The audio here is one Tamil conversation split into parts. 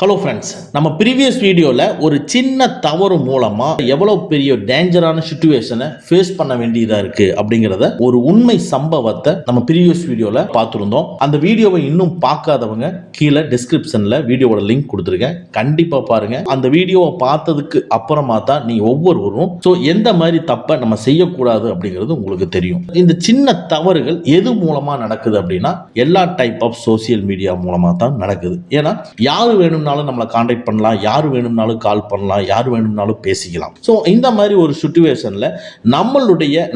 ஹலோ ஃப்ரெண்ட்ஸ், நம்ம ப்ரீவியஸ் வீடியோவில் ஒரு சின்ன தவறு மூலமாக எவ்வளோ பெரிய டேஞ்சரான சுச்சுவேஷனை ஃபேஸ் பண்ண வேண்டியதாக இருக்குது அப்படிங்கிறத ஒரு உண்மை சம்பவத்தை நம்ம ப்ரீவியஸ் வீடியோவில் பார்த்துருந்தோம். அந்த வீடியோவை இன்னும் பார்க்காதவங்க கீழே டிஸ்கிரிப்ஷனில் வீடியோவோட லிங்க் கொடுத்துருக்கேன், கண்டிப்பாக பாருங்கள். அந்த வீடியோவை பார்த்ததுக்கு அப்புறமா தான் நீங்கள் ஒவ்வொருவரும் எந்த மாதிரி தப்பை நம்ம செய்யக்கூடாது அப்படிங்கிறது உங்களுக்கு தெரியும். இந்த சின்ன தவறுகள் எது மூலமாக நடக்குது அப்படின்னா எல்லா டைப் ஆஃப் சோசியல் மீடியா மூலமாக தான் நடக்குது. ஏன்னா யார் வேணும்னாலும் நம்மளை கான்டாக்ட் பண்ணலாம், யார் வேணும்னாலும் கால் பண்ணலாம், யார் வேணும்னாலும் பேசிக்கலாம். ஸோ இந்த மாதிரி ஒரு சிச்சுவேஷனில்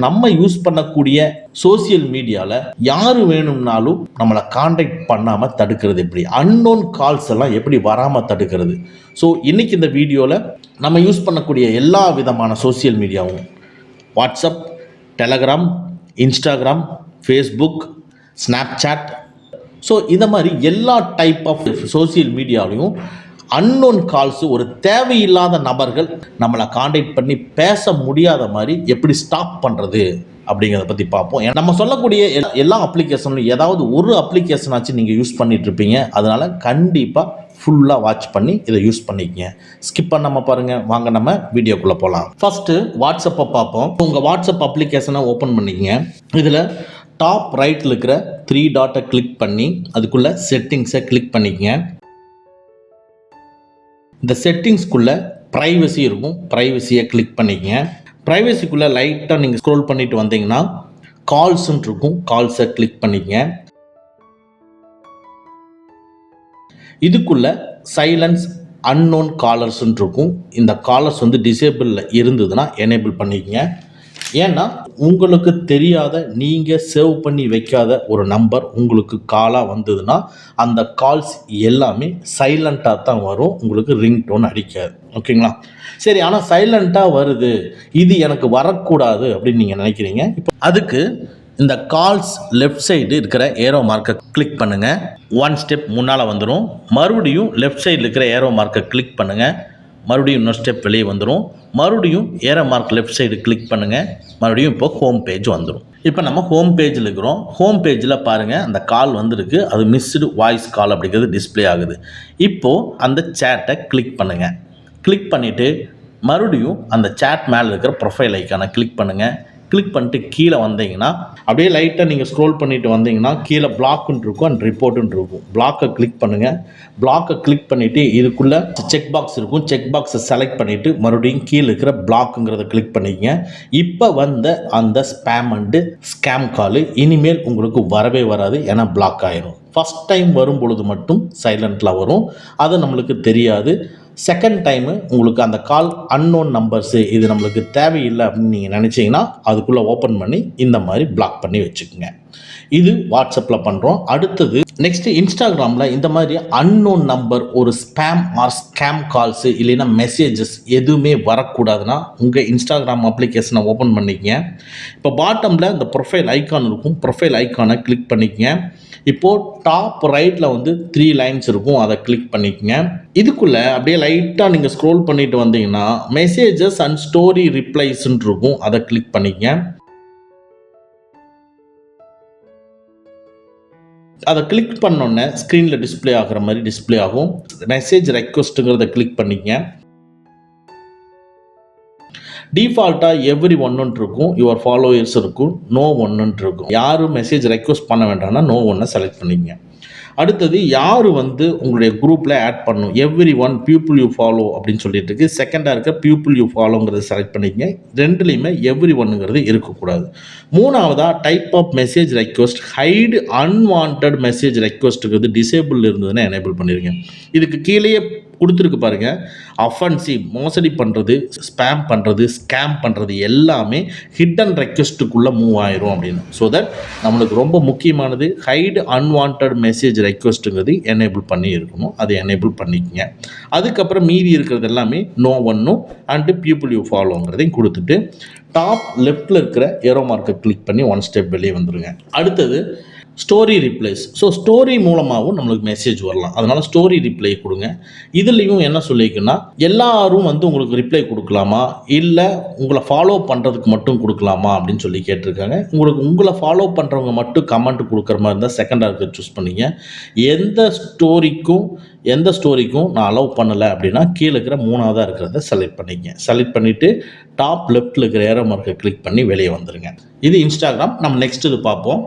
நம்ம யூஸ் பண்ணக்கூடிய சோசியல் மீடியாவில் யார் வேணும்னாலும் நம்மளை கான்டாக்ட் பண்ணாமல் தடுக்கிறது எப்படி, அன்னோன் கால்ஸ் எல்லாம் எப்படி வராமல் தடுக்கிறது. ஸோ இன்னைக்கு இந்த வீடியோவில் நம்ம யூஸ் பண்ணக்கூடிய எல்லா விதமான சோசியல் மீடியாவும் WhatsApp, Telegram, Instagram, Facebook, Snapchat, so இந்த மாதிரி எல்லா டைப் ஆஃப் சோசியல் மீடியாவிலையும் அன்னோன் கால்ஸ், ஒரு தேவையில்லாத நபர்கள் நம்மளை கான்டாக்ட் பண்ணி பேச முடியாத மாதிரி எப்படி ஸ்டாப் பண்ணுறது அப்படிங்கிறத பற்றி பார்ப்போம். நம்ம சொல்லக்கூடிய எல்லா அப்ளிகேஷன்லையும் ஏதாவது ஒரு அப்ளிகேஷனாச்சும் நீங்கள் யூஸ் பண்ணிட்டு இருப்பீங்க. அதனால் கண்டிப்பாக ஃபுல்லாக வாட்ச் பண்ணி இதை யூஸ் பண்ணிக்கங்க, ஸ்கிப் பண்ணாமல் பாருங்கள். வாங்க நம்ம வீடியோக்குள்ளே போகலாம். ஃபஸ்ட்டு வாட்ஸ்அப்பை பார்ப்போம். உங்கள் வாட்ஸ்அப் அப்ளிகேஷனை ஓப்பன் பண்ணிக்கங்க. இதில் டாப் ரைட்டில் இருக்கிற 3 டாட்டை கிளிக் பண்ணி அதுக்குள்ளே செட்டிங்ஸை கிளிக் பண்ணிக்கங்க. இந்த செட்டிங்ஸ்குள்ளே ப்ரைவசி இருக்கும், ப்ரைவசியை கிளிக் பண்ணிக்கங்க. ப்ரைவசிக்குள்ளே லைட்டாக நீங்கள் ஸ்க்ரோல் பண்ணிட்டு வந்தீங்கன்னா கால்ஸ்ன்னு இருக்கும், கால்ஸை கிளிக் பண்ணிக்கங்க. இதுக்குள்ளே சைலன்ஸ் அன்னோன் காலர்ஸ்ன்னு இருக்கும். இந்த காலர்ஸ் டிசேபிளில் இருந்ததுன்னா எனேபிள் பண்ணிக்கங்க. ஏன்னா உங்களுக்கு தெரியாத, நீங்கள் சேவ் பண்ணி வைக்காத ஒரு நம்பர் உங்களுக்கு காலாக வந்ததுன்னா அந்த கால்ஸ் எல்லாமே சைலண்ட்டாக தான் வரும், உங்களுக்கு ரிங் டோன் அடிக்காது. ஓகேங்களா? சரி, ஆனால் சைலண்ட்டாக வருது, இது எனக்கு வரக்கூடாது அப்படின்னு நீங்கள் நினைக்கிறீங்க. இப்போ அதுக்கு இந்த கால்ஸ் லெஃப்ட் சைடு இருக்கிற ஏரோ மார்க்கை கிளிக் பண்ணுங்கள். 1 ஸ்டெப் முன்னால் வந்துடும். மறுபடியும் லெஃப்ட் சைடில் இருக்கிற ஏரோ மார்க்கை கிளிக் பண்ணுங்கள். மறுபடியும் இன்னொரு ஸ்டெப் வெளியே வந்துடும். மறுபடியும் arrow mark left side click பண்ணுங்கள். மறுபடியும் இப்போ ஹோம் பேஜ் வந்துடும். இப்போ நம்ம ஹோம் பேஜில் இருக்கிறோம். ஹோம் பேஜில் பாருங்கள், அந்த கால் வந்திருக்கு, அது மிஸ்டு வாய்ஸ் கால் அப்படிங்கிறது டிஸ்பிளே ஆகுது. இப்போது அந்த சேட்டை கிளிக் பண்ணுங்கள். கிளிக் பண்ணிவிட்டு மறுபடியும் அந்த சேட் மேலே இருக்கிற ப்ரொஃபைல் ஐக்கானை கிளிக் பண்ணுங்கள். கிளிக் பண்ணிட்டு கீழே வந்தீங்கன்னா அப்படியே லைட்டாக நீங்கள் ஸ்க்ரோல் பண்ணிட்டு வந்தீங்கன்னா கீழே பிளாக்னு இருக்கும் அண்ட் ரிப்போர்ட்டுன்னு இருக்கும். பிளாக்கை கிளிக் பண்ணுங்கள். பிளாக்கை கிளிக் பண்ணிவிட்டு இதுக்குள்ளே செக் பாக்ஸ் இருக்கும், செக் பாக்ஸை செலக்ட் பண்ணிவிட்டு மறுபடியும் கீழே இருக்கிற பிளாக்குங்கிறத கிளிக் பண்ணிக்கங்க. இப்போ வந்த அந்த ஸ்பேம் அண்டு ஸ்கேம் கால் இனிமேல் உங்களுக்கு வரவே வராது, ஏன்னா பிளாக் ஆயிரும். ஃபஸ்ட் டைம் வரும் பொழுது மட்டும் சைலண்டில் வரும், அது நம்மளுக்கு தெரியாது. செகண்ட் டைமு உங்களுக்கு அந்த கால் அன்னோன் நம்பர்ஸு, இது நம்மளுக்கு தேவையில்லை அப்படின்னு நீங்கள் நினச்சிங்கன்னா அதுக்குள்ளே ஓப்பன் பண்ணி இந்த மாதிரி பிளாக் பண்ணி வச்சுக்கோங்க. இது வாட்ஸ்அப்பில் பண்ணுறோம். அடுத்தது நெக்ஸ்ட்டு இன்ஸ்டாகிராமில் இந்த மாதிரி அன்னோன் நம்பர், ஒரு ஸ்பேம் ஆர் ஸ்கேம் கால்ஸு இல்லைன்னா மெசேஜஸ் எதுவுமே வரக்கூடாதுன்னா உங்கள் இன்ஸ்டாகிராம் அப்ளிகேஷனை ஓப்பன் பண்ணிக்கங்க. இப்போ பாட்டமில் இந்த ப்ரொஃபைல் ஐக்கான் இருக்கும், ப்ரொஃபைல் ஐக்கானை கிளிக் பண்ணிக்கங்க. இப்போது டாப் ரைட்டில் 3 லைன்ஸ் இருக்கும், அதை கிளிக் பண்ணிக்கங்க. இதுக்குள்ளே அப்படியே லைட்டாக நீங்கள் ஸ்க்ரோல் பண்ணிட்டு வந்தீங்கன்னா மெசேஜஸ் அண்ட் ஸ்டோரி ரிப்ளைஸ்ன்னு இருக்கும், அதை கிளிக் பண்ணிக்கங்க. அதை கிளிக் பண்ணோன்னே ஸ்க்ரீனில் டிஸ்பிளே ஆகிற மாதிரி டிஸ்பிளே ஆகும். மெசேஜ் ரெக்வஸ்ட்டுங்கிறத கிளிக் பண்ணிக்கங்க. டிஃபால்ட்டாக எவ்ரி ஒன்னுன்னு இருக்கும், யுவர் ஃபாலோவர்ஸ் இருக்கும், நோ ஒன்னுன்னு இருக்கும். யாரும் மெசேஜ் ரெக்வஸ்ட் பண்ண வேண்டாம்னா நோ ஒன்னை செலக்ட் பண்ணிக்கங்க. அடுத்தது யார் உங்களுடைய குரூப்பில் ஆட் பண்ணணும், every one people you follow அப்படின்னு சொல்லிட்டு இருக்கு. செகண்டாக இருக்க பீப்புள் யூ ஃபாலோங்கிறத செலக்ட் பண்ணிக்கங்க. ரெண்டுலேயுமே எவ்ரி ஒன்னுங்கிறது இருக்கக்கூடாது. மூணாவதாக type of message request, hide unwanted message ரெக்வஸ்ட்டுங்கிறது டிசேபிள் இருந்ததுன்னா எனேபிள் பண்ணிடுங்க. இதுக்கு கீழேயே கொடுத்துருக்கு பாருங்க, அஃபென்சிவ், மோசடி பண்ணுறது, ஸ்பேம் பண்ணுறது, ஸ்கேம் பண்ணுறது எல்லாமே ஹிடன் ரெக்வஸ்ட்டுக்குள்ளே மூவ் ஆயிரும் அப்படின்னு. ஸோ தட் நம்மளுக்கு ரொம்ப முக்கியமானது ஹைடு அன்வான்ட் மெசேஜ் ரெக்வஸ்ட்டுங்கிறது எனேபிள் பண்ணி இருக்கணும், அதை எனேபிள் பண்ணிக்கங்க. அதுக்கப்புறம் மீதி இருக்கிறது எல்லாமே நோ ஒன்னும் அண்டு பீப்புள் யூ ஃபாலோங்கிறதையும் கொடுத்துட்டு டாப் லெஃப்டில் இருக்கிற ஏரோ மார்க்கை கிளிக் பண்ணி 1 ஸ்டெப் வெளியே வந்துடுங்க. அடுத்தது ஸ்டோரி ரிப்ளைஸ். ஸோ ஸ்டோரி மூலமாகவும் நம்மளுக்கு மெசேஜ் வரலாம். அதனால் ஸ்டோரி ரிப்ளை கொடுங்க. இதுலேயும் என்ன சொல்லியிருக்குன்னா, எல்லாரும் வந்து உங்களுக்கு ரிப்ளை கொடுக்கலாமா, இல்லை உங்களை ஃபாலோ பண்ணுறதுக்கு மட்டும் கொடுக்கலாமா அப்படின்னு சொல்லி கேட்டிருக்காங்க. உங்களை ஃபாலோ பண்ணுறவங்க மட்டும் கமெண்ட் கொடுக்குற மாதிரி இருந்தால் செகண்டாக இருக்கிறத சூஸ் பண்ணிங்க. எந்த ஸ்டோரிக்கும் நான் அலோவ் பண்ணலை அப்படின்னா கீழே இருக்கிற மூணாவதாக இருக்கிறத செலக்ட் பண்ணிக்கங்க. செலக்ட் பண்ணிவிட்டு டாப் லெஃப்ட்டில் இருக்கிற ஏரோ மார்க்கை கிளிக் பண்ணி வெளியே வந்துடுங்க. இது இன்ஸ்டாகிராம். நம்ம நெக்ஸ்ட் இது பார்ப்போம்.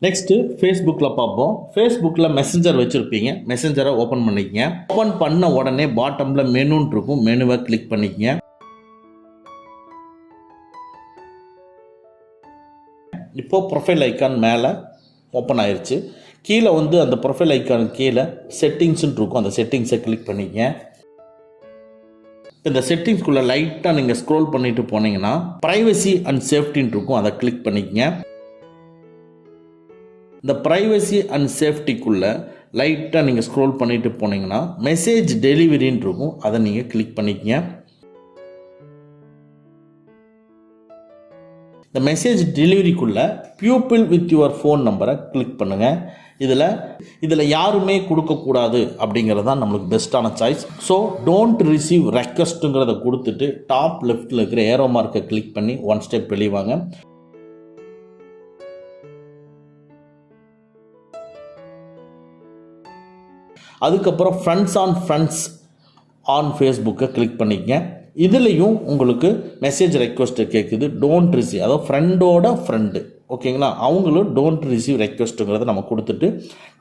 நெக்ஸ்ட்டு ஃபேஸ்புக்கில் பார்ப்போம். ஃபேஸ்புக்கில் மெசஞ்சர் வச்சுருப்பீங்க. மெசஞ்சரை ஓப்பன் பண்ணிக்கங்க. ஓப்பன் பண்ண உடனே பாட்டமில் மெனுன்னு இருக்கும். மெனுவை கிளிக் பண்ணிக்கங்க. இப்போது ப்ரொஃபைல் ஐக்கான் மேலே ஓப்பன் ஆயிடுச்சு. கீழே வந்து அந்த ப்ரொஃபைல் ஐக்கானுக்கு கீழே செட்டிங்ஸ்ன்னு இருக்கும். அந்த செட்டிங்ஸை கிளிக் பண்ணிக்கங்க. இந்த செட்டிங்ஸ்குள்ளே லைட்டாக நீங்கள் ஸ்க்ரோல் பண்ணிட்டு போனீங்கன்னா ப்ரைவசி அண்ட் சேஃப்டின்னு இருக்கும். அதை கிளிக் பண்ணிக்கங்க. இந்த ப்ரைவசி அண்ட் சேஃப்டிக்குள்ளே லைட்டாக நீங்கள் ஸ்க்ரோல் பண்ணிட்டு போனீங்கன்னா மெசேஜ் டெலிவரின்னு இருக்கும். அதை நீங்கள் கிளிக் பண்ணிக்கங்க. இந்த மெசேஜ் டெலிவரிக்குள்ளே பியூப்பிள் வித் யுவர் ஃபோன் நம்பரை கிளிக் பண்ணுங்கள். இதில் யாருமே கொடுக்கக்கூடாது அப்படிங்கிறது தான் நம்மளுக்கு பெஸ்ட்டான சாய்ஸ். ஸோ டோன்ட் ரிசீவ் ரெக்வஸ்ட்டுங்கிறத கொடுத்துட்டு டாப் லெஃப்ட்டில் இருக்கிற ஏரோ மார்க்கை கிளிக் பண்ணி ஒன் ஸ்டெப் வெளிவாங்க. அதுக்கப்புறம் ஃப்ரெண்ட்ஸ் ஆன் ஃபேஸ்புக்கை கிளிக் பண்ணிக்கங்க. இதுலேயும் உங்களுக்கு மெசேஜ் ரெக்வஸ்ட்டு கேட்குது. டோன்ட் ரிசீவ், அதாவது ஃப்ரெண்டோட ஃப்ரெண்டு, ஓகேங்களா, அவங்களும் டோன்ட் ரிசீவ் ரெக்வஸ்ட்டுங்கிறத நம்ம கொடுத்துட்டு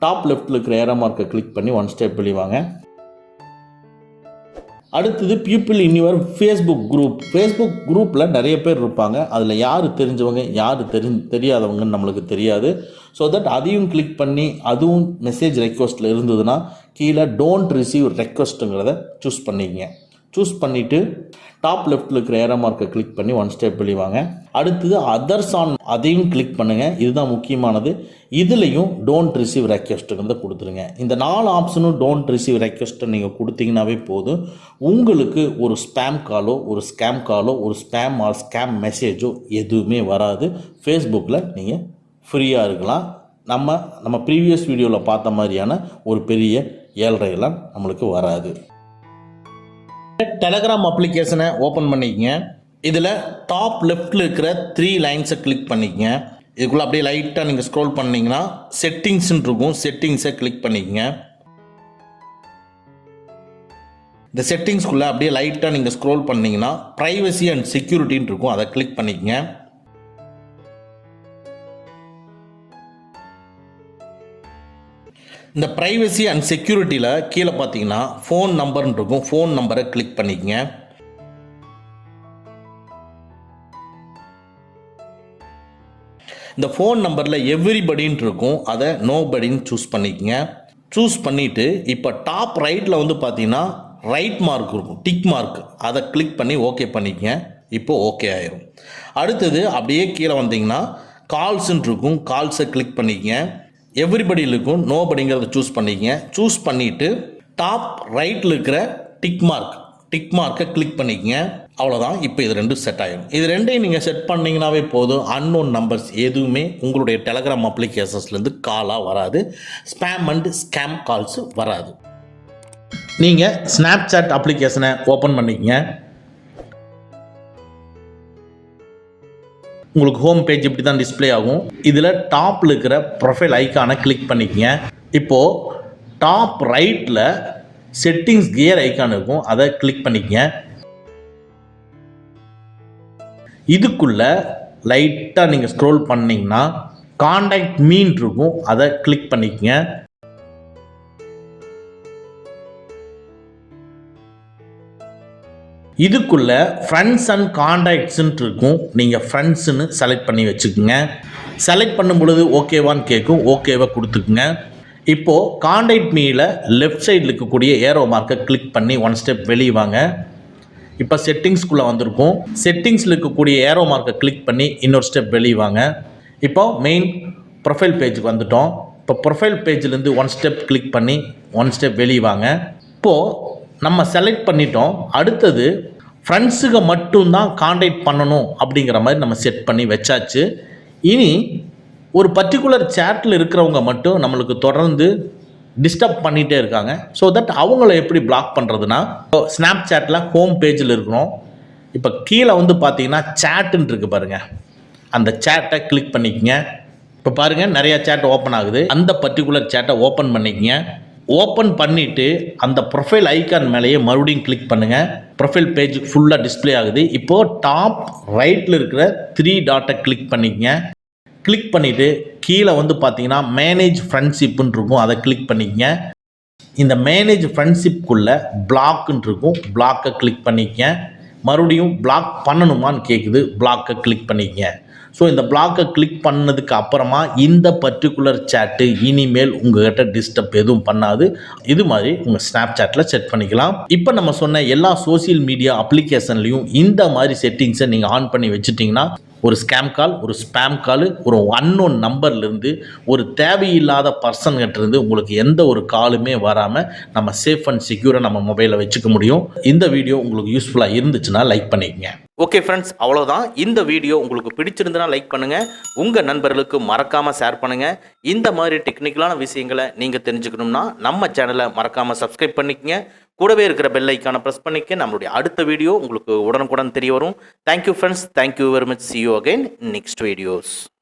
டாப் லெஃப்ட்டில் இருக்கிற ஏரோ மார்க்கை கிளிக் பண்ணி ஒன் ஸ்டெப் வெளிவாங்க. அடுத்தது பீப்புள் இன் யுவர் ஃபேஸ்புக் குரூப்பில் நிறைய பேர் இருப்பாங்க. அதில் யார் தெரிஞ்சவங்க யார் தெரியாதவங்கன்னு நம்மளுக்கு தெரியாது. ஸோ தட் அதையும் கிளிக் பண்ணி அதுவும் மெசேஜ் ரெக்வஸ்ட்டில் இருந்ததுன்னா கீழே டோன்ட் ரிசீவ் ரெக்வஸ்ட்டுங்கிறத சூஸ் பண்ணிக்கங்க. சூஸ் பண்ணிவிட்டு டாப் லெஃப்ட்டில் இருக்கிற ஏரோ மார்க்கை கிளிக் பண்ணி ஒன் ஸ்டெப் வெளிவாங்க. அடுத்தது அதர்ஸ் ஆன், அதையும் கிளிக் பண்ணுங்கள். இதுதான் முக்கியமானது. இதுலேயும் டோன்ட் ரிசீவ் ரெக்வஸ்ட்டுங்கிறத கொடுத்துருங்க. இந்த 4 ஆப்ஷனும் டோன்ட் ரிசீவ் ரெக்வஸ்ட்டை நீங்கள் கொடுத்தீங்கன்னாவே போதும். உங்களுக்கு ஒரு ஸ்பேம் காலோ ஒரு ஸ்கேம் காலோ ஒரு ஸ்பேம் ஆர் ஸ்கேம் மெசேஜோ எதுவுமே வராது. ஃபேஸ்புக்கில் நீங்கள் ஃப்ரீயாக இருக்கலாம். நம்ம ப்ரீவியஸ் வீடியோவில் பார்த்த மாதிரியான ஒரு பெரிய ஏழ்றையெல்லாம் நம்மளுக்கு வராது. டெலகிராம் அப்ளிகேஷனை ஓப்பன் பண்ணிக்கங்க. இதில் டாப் லெஃப்ட்டில் இருக்கிற 3 லைன்ஸை கிளிக் பண்ணிக்கங்க. இதுக்குள்ளே அப்படியே லைட்டாக நீங்கள் ஸ்க்ரோல் பண்ணிங்கன்னா செட்டிங்ஸ்ன்னு இருக்கும். செட்டிங்ஸை கிளிக் பண்ணிக்கங்க. இந்த செட்டிங்ஸ்குள்ளே அப்படியே லைட்டாக நீங்கள் ஸ்க்ரோல் பண்ணிங்கன்னா ப்ரைவசி அண்ட் செக்யூரிட்டின்னு இருக்கும். அதை கிளிக் பண்ணிக்கங்க. இந்த ப்ரைவசி அண்ட் செக்யூரிட்டியில் கீழே பார்த்தீங்கன்னா ஃபோன் நம்பர்னு இருக்கும். ஃபோன் நம்பரை கிளிக் பண்ணிக்கங்க. இந்த ஃபோன் நம்பரில் எவ்ரிபடின்னு இருக்கும். அதை நோபடின்னு சூஸ் பண்ணிக்கங்க. சூஸ் பண்ணிவிட்டு இப்போ டாப் ரைட்டில் வந்து பார்த்தீங்கன்னா ரைட் மார்க் இருக்கும், டிக் மார்க். அதை கிளிக் பண்ணி ஓகே பண்ணிக்கங்க. இப்போது ஓகே ஆயிரும். அடுத்தது அப்படியே கீழே வந்தீங்கன்னா கால்ஸ்ன்னு இருக்கும். கால்ஸை கிளிக் பண்ணிக்கங்க. எவ்ரிபடியில் இருக்கும், நோபடிங்கிறத சூஸ் பண்ணிக்கங்க. சூஸ் பண்ணிவிட்டு டாப் ரைட்டில் இருக்கிற டிக் மார்க்கை கிளிக் பண்ணிக்கங்க. அவ்வளோதான். இப்போ இது ரெண்டும் செட் ஆகிடும். இது ரெண்டையும் நீங்கள் செட் பண்ணிங்கனாவே போதும். அன்னோன் நம்பர்ஸ் எதுவுமே உங்களுடைய டெலகிராம் அப்ளிகேஷன்ஸ்லேருந்து காலாக வராது. ஸ்பேம் அண்ட் ஸ்கேம் கால்ஸு வராது. நீங்கள் ஸ்னாப்சாட் அப்ளிகேஷனை ஓப்பன் பண்ணிக்கங்க. உங்களுக்கு ஹோம் பேஜ் இப்படி தான் டிஸ்பிளே ஆகும். இதில் டாப்பில் இருக்கிற ப்ரொஃபைல் ஐக்கானை கிளிக் பண்ணிக்கங்க. இப்போது டாப் ரைட்டில் செட்டிங்ஸ் கியர் ஐக்கான் இருக்கும். அதை கிளிக் பண்ணிக்கங்க. இதுக்குள்ளே லைட்டாக நீங்கள் ஸ்க்ரோல் பண்ணிங்கன்னா கான்டாக்ட் மீன் இருக்கும். அதை கிளிக் பண்ணிக்கங்க. இதுக்குள்ள ஃப்ரெண்ட்ஸ் அண்ட் கான்டாக்ட்ஸ்ன்னு இருக்கும். நீங்கள் ஃப்ரெண்ட்ஸுன்னு செலக்ட் பண்ணி வச்சுக்கோங்க. செலக்ட் பண்ணும் பொழுது ஓகேவான்னு கேட்கும். ஓகேவா கொடுத்துக்குங்க. இப்போது கான்டாக்ட் மீல லெஃப்ட் சைடில் இருக்கக்கூடிய ஏரோ மார்க்கை கிளிக் பண்ணி ஒன் ஸ்டெப் வெளியே வாங்க. இப்போ செட்டிங்ஸ்குள்ளே வந்திருக்கும். செட்டிங்ஸில் இருக்கக்கூடிய ஏரோ மார்க்கை கிளிக் பண்ணி இன்னொரு ஸ்டெப் வெளியே வாங்க. இப்போ மெயின் ப்ரொஃபைல் பேஜுக்கு வந்துட்டோம். இப்போ ப்ரொஃபைல் பேஜ்லேருந்து ஒன் ஸ்டெப் கிளிக் பண்ணி ஒன் ஸ்டெப் வெளியே வாங்க. இப்போது நம்ம செலக்ட் பண்ணிட்டோம். அடுத்தது ஃப்ரெண்ட்ஸுக்கு மட்டும்தான் கான்டாக்ட் பண்ணணும் அப்படிங்கிற மாதிரி நம்ம செட் பண்ணி வச்சாச்சு. இனி ஒரு பர்டிகுலர் சேட்டில் இருக்கிறவங்க மட்டும் நம்மளுக்கு தொடர்ந்து டிஸ்டர்ப் பண்ணிகிட்டே இருக்காங்க. ஸோ தட் அவங்கள எப்படி பிளாக் பண்ணுறதுனா, ஸ்னாப் சேட்டில் ஹோம் பேஜில் இருக்கிறோம். இப்போ கீழே வந்து பார்த்தீங்கன்னா சேட்டுன்னு இருக்குது பாருங்கள், அந்த சேட்டை கிளிக் பண்ணிக்கங்க. இப்போ பாருங்கள் நிறைய சேட் ஓப்பன் ஆகுது. அந்த பர்டிகுலர் சேட்டை ஓப்பன் பண்ணிக்கங்க. ஓப்பன் பண்ணிவிட்டு அந்த ப்ரொஃபைல் ஐக்கான் மேலேயே மறுபடியும் கிளிக் பண்ணுங்கள். ப்ரொஃபைல் பேஜ் ஃபுல்லாக டிஸ்பிளே ஆகுது. இப்போது டாப் ரைட்டில் இருக்கிற 3 டாட்டை கிளிக் பண்ணிக்கங்க. கிளிக் பண்ணிவிட்டு கீழே வந்து பார்த்தீங்கன்னா மேனேஜ் ஃப்ரெண்ட்ஷிப்புன்னு இருக்கும், அதை கிளிக் பண்ணிக்கங்க. இந்த மேனேஜ் ஃப்ரெண்ட்ஷிப்புக்குள்ளே பிளாக்குன்னு இருக்கும், பிளாக்கை கிளிக் பண்ணிக்கங்க. மறுபடியும் பிளாக் பண்ணணுமான்னு கேட்குது, பிளாக்கை கிளிக் பண்ணிக்கங்க. ஸோ இந்த பிளாக்கை கிளிக் பண்ணதுக்கு அப்புறமா இந்த பர்டிகுலர் சேட்டு இனிமேல் உங்கள்கிட்ட டிஸ்டர்ப் எதுவும் பண்ணாது. இது மாதிரி உங்கள் ஸ்னாப் சேட்டில் செட் பண்ணிக்கலாம். இப்போ நம்ம சொன்ன எல்லா சோசியல் மீடியா அப்ளிகேஷன்லையும் இந்த மாதிரி செட்டிங்ஸை நீங்கள் ஆன் பண்ணி வச்சுட்டிங்கன்னா ஒரு ஸ்கேம் கால், ஒரு ஸ்பேம் கால், ஒரு அன்னோன் நம்பர்லேருந்து, ஒரு தேவையில்லாத பர்சன்கிட்டேருந்து உங்களுக்கு எந்த ஒரு காலுமே வராமல் நம்ம சேஃப் அண்ட் செக்யூராக நம்ம மொபைலில் வச்சுக்க முடியும். இந்த வீடியோ உங்களுக்கு யூஸ்ஃபுல்லாக இருந்துச்சுன்னா லைக் பண்ணிக்கங்க. ஓகே ஃப்ரெண்ட்ஸ், அவ்வளோதான். இந்த வீடியோ உங்களுக்கு பிடிச்சிருந்தனா லைக் பண்ணுங்கள், உங்கள் நண்பர்களுக்கு மறக்காமல் ஷேர் பண்ணுங்கள். இந்த மாதிரி டெக்னிக்கலான விஷயங்களை நீங்கள் தெரிஞ்சுக்கணும்னா நம்ம சேனலை மறக்காமல் சப்ஸ்கிரைப் பண்ணிக்கங்க. கூடவே இருக்கிற பெல் ஐக்கானை ப்ரெஸ் பண்ணிக்க நம்மளுடைய அடுத்த வீடியோ உங்களுக்கு உடனுக்குடன் தெரிய வரும். Thank you friends, thank you very much. see you again next videos.